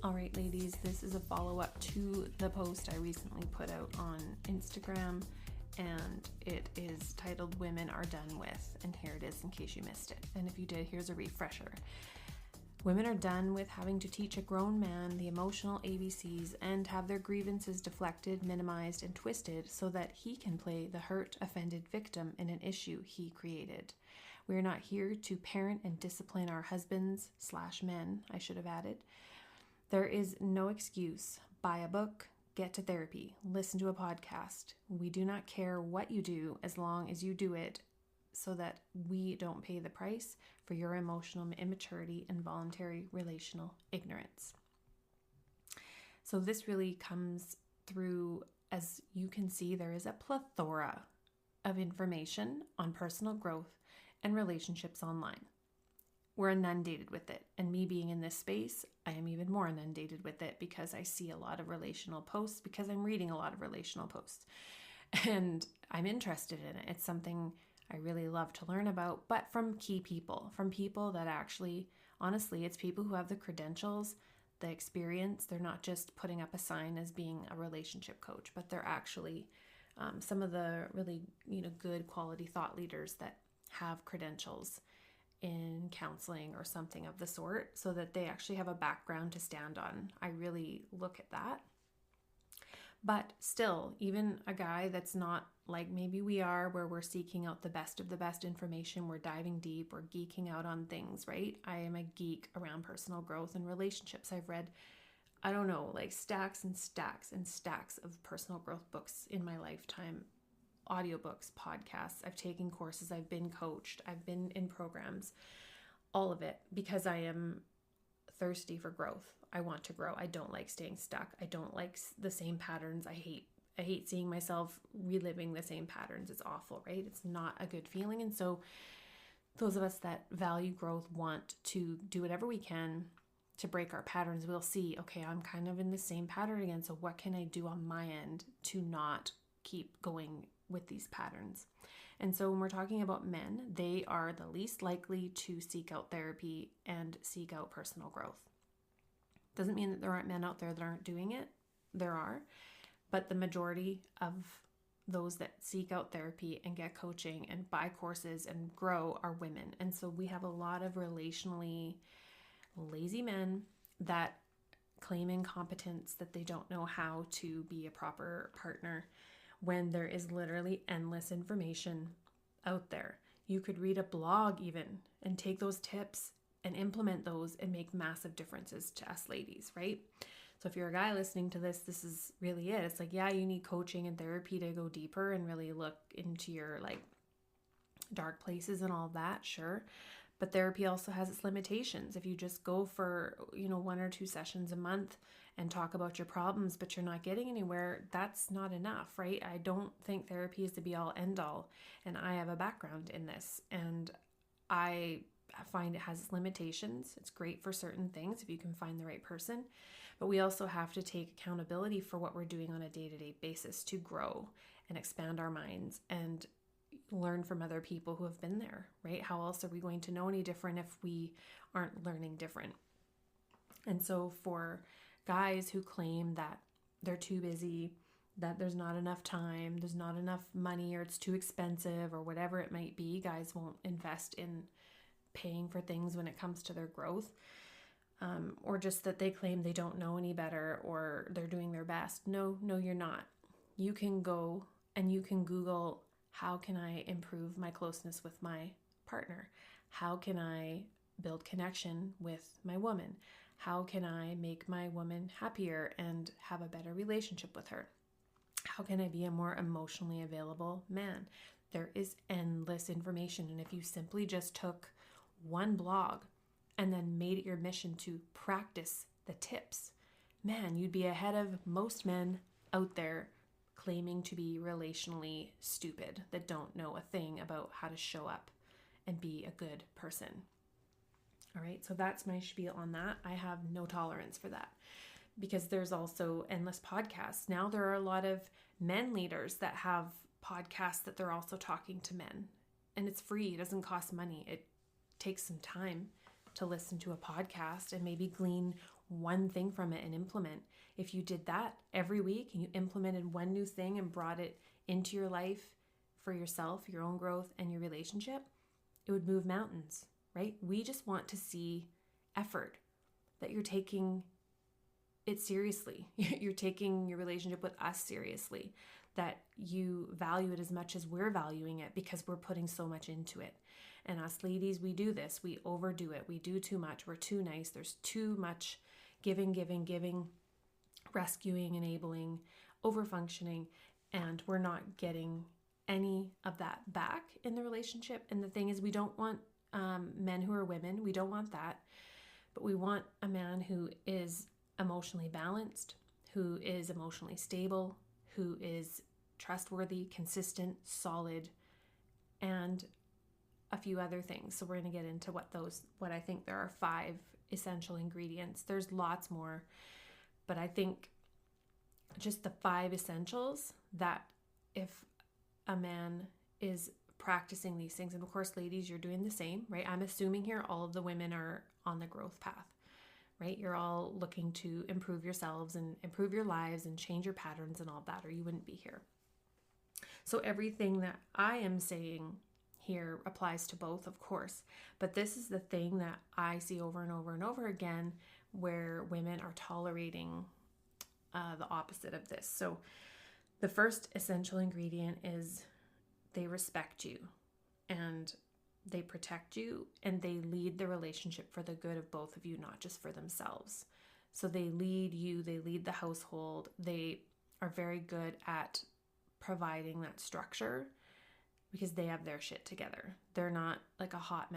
All right, ladies, this is a follow-up to the post I recently put out on Instagram, and it is titled Women Are Done With, and here it is in case you missed it. And if you did, here's a refresher. Women are done with having to teach a grown man the emotional ABCs and have their grievances deflected, minimized, and twisted so that he can play the hurt, offended victim in an issue he created. We are not here to parent and discipline our husbands/men, I should have added. There is no excuse. Buy a book, get to therapy, listen to a podcast. We do not care what you do as long as you do it so that we don't pay the price for your emotional immaturity and voluntary relational ignorance. So this really comes through, as you can see, there is a plethora of information on personal growth and relationships online. We're inundated with it. And me being in this space, I am even more inundated with it because I see a lot of relational posts, because I'm reading a lot of relational posts. And I'm interested in it. It's something I really love to learn about, but from key people, from people that actually, honestly, it's people who have the credentials, the experience. They're not just putting up a sign as being a relationship coach, but they're actually some of the really, good quality thought leaders that have credentials in counseling or something of the sort, so that they actually have a background to stand on. I really look at that. But still, even a guy that's not like maybe we are, where we're seeking out the best of the best information, we're diving deep, we're geeking out on things, right? I am a geek around personal growth and relationships. I've read, stacks and stacks and stacks of personal growth books in my lifetime, audiobooks, podcasts. I've taken courses, I've been coached, I've been in programs, all of it, because I am thirsty for growth. I want to grow. I don't like staying stuck. I don't like the same patterns. I hate seeing myself reliving the same patterns. It's awful, right? It's not a good feeling. And so those of us that value growth want to do whatever we can to break our patterns. We'll see, okay, I'm kind of in the same pattern again. So what can I do on my end to not keep going with these patterns? And so when we're talking about men, they are the least likely to seek out therapy and seek out personal growth. Doesn't mean that there aren't men out there that aren't doing it. There are. But the majority of those that seek out therapy and get coaching and buy courses and grow are women. And so we have a lot of relationally lazy men that claim incompetence, that they don't know how to be a proper partner, when there is literally endless information out there. You could read a blog even and take those tips and implement those and make massive differences to us ladies, right? So if you're a guy listening to this, this is really it. It's like, yeah, you need coaching and therapy to go deeper and really look into your dark places and all that, sure. But therapy also has its limitations. If you just go for, 1 or 2 sessions a month and talk about your problems, but you're not getting anywhere, that's not enough, right? I don't think therapy is the be all end all. And I have a background in this, and I find it has its limitations. It's great for certain things if you can find the right person, but we also have to take accountability for what we're doing on a day-to-day basis to grow and expand our minds and learn from other people who have been there, right? How else are we going to know any different if we aren't learning different? And so for guys who claim that they're too busy, that there's not enough time, there's not enough money, or it's too expensive, or whatever it might be, guys won't invest in paying for things when it comes to their growth, or just that they claim they don't know any better or they're doing their best. No, you're not. You can go and you can Google, how can I improve my closeness with my partner? How can I build connection with my woman? How can I make my woman happier and have a better relationship with her? How can I be a more emotionally available man? There is endless information. And if you simply just took one blog and then made it your mission to practice the tips, man, you'd be ahead of most men out there claiming to be relationally stupid, that don't know a thing about how to show up and be a good person. All right, so that's my spiel on that. I have no tolerance for that, because there's also endless podcasts. Now there are a lot of men leaders that have podcasts that they're also talking to men, and it's free. It doesn't cost money. It takes some time to listen to a podcast and maybe glean one thing from it and implement. If you did that every week and you implemented one new thing and brought it into your life for yourself, your own growth, and your relationship, it would move mountains, right? We just want to see effort, that you're taking it seriously. You're taking your relationship with us seriously, that you value it as much as we're valuing it because we're putting so much into it. And us ladies, we do this. We overdo it. We do too much. We're too nice. There's too much giving, rescuing, enabling, overfunctioning, and we're not getting any of that back in the relationship. And the thing is, we don't want men who are women. We don't want that. But we want a man who is emotionally balanced, who is emotionally stable, who is trustworthy, consistent, solid, and a few other things. So we're going to get into what I think there are 5 essential ingredients. There's lots more, but I think just the 5 essentials that if a man is practicing these things, and of course, ladies, you're doing the same, right? I'm assuming here all of the women are on the growth path, right? You're all looking to improve yourselves and improve your lives and change your patterns and all that, or you wouldn't be here. So everything that I am saying here applies to both, of course, but this is the thing that I see over and over and over again where women are tolerating the opposite of this. So the first essential ingredient is they respect you and they protect you and they lead the relationship for the good of both of you, not just for themselves. So they lead you, they lead the household, they are very good at providing that structure because they have their shit together. They're not like a hot mess